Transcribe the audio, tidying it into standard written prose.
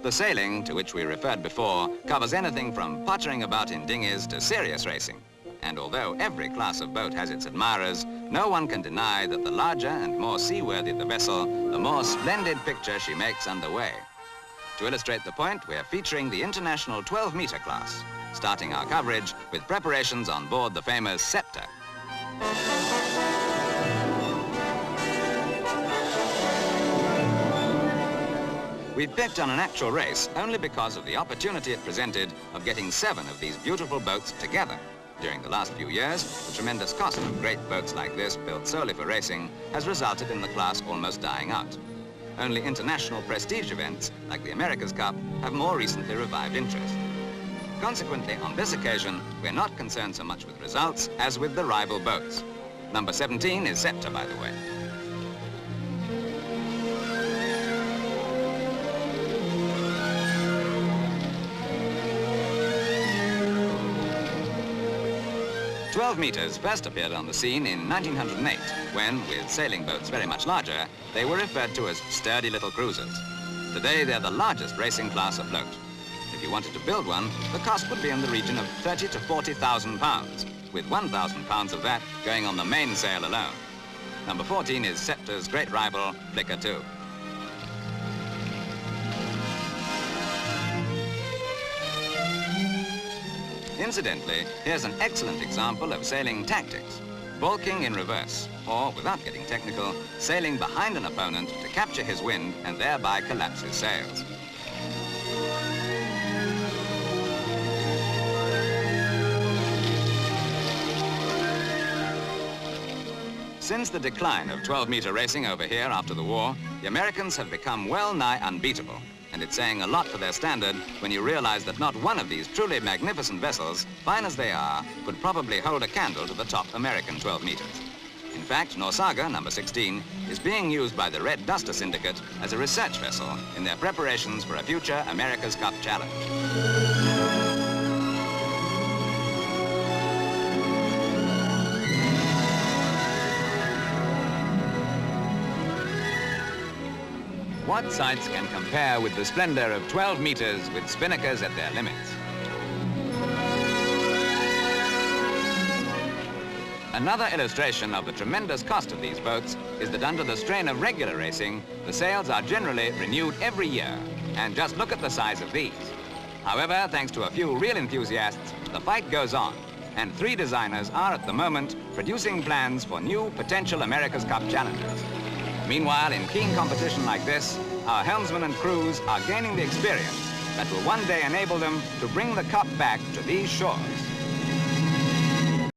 The sailing, to which we referred before, covers anything from pottering about in dinghies to serious racing. And although every class of boat has its admirers, no one can deny that the larger and more seaworthy the vessel, the more splendid picture she makes underway. To illustrate the point, we're featuring the international 12-metre class, starting our coverage with preparations on board the famous Sceptre. We've picked on an actual race only because of the opportunity it presented of getting 7 of these beautiful boats together. During the last few years, the tremendous cost of great boats like this, built solely for racing, has resulted in the class almost dying out. Only international prestige events, like the America's Cup, have more recently revived interest. Consequently, on this occasion, we're not concerned so much with results as with the rival boats. Number 17 is Sceptre, by the way. "12 metres first appeared on the scene in 1908, when, with sailing boats very much larger, they were referred to as sturdy little cruisers. Today, they're the largest racing class afloat. If you wanted to build one, the cost would be in the region of £30,000 to £40,000, with £1,000 of that going on the mainsail alone. Number 14 is Sceptre's great rival, Flicker 2. Incidentally, here's an excellent example of sailing tactics. Balking in reverse, or, without getting technical, sailing behind an opponent to capture his wind and thereby collapse his sails. Since the decline of 12-metre racing over here after the war, the Americans have become well-nigh unbeatable. And it's saying a lot for their standard when you realize that not one of these truly magnificent vessels, fine as they are, could probably hold a candle to the top American 12 meters. In fact, Norsaga, number 16, is being used by the Red Duster Syndicate as a research vessel in their preparations for a future America's Cup challenge. What sights can compare with the splendor of 12 meters with spinnakers at their limits? Another illustration of the tremendous cost of these boats is that under the strain of regular racing, the sails are generally renewed every year. And just look at the size of these. However, thanks to a few real enthusiasts, the fight goes on, and 3 designers are at the moment producing plans for new potential America's Cup challenges. Meanwhile, in keen competition like this, our helmsmen and crews are gaining the experience that will one day enable them to bring the cup back to these shores.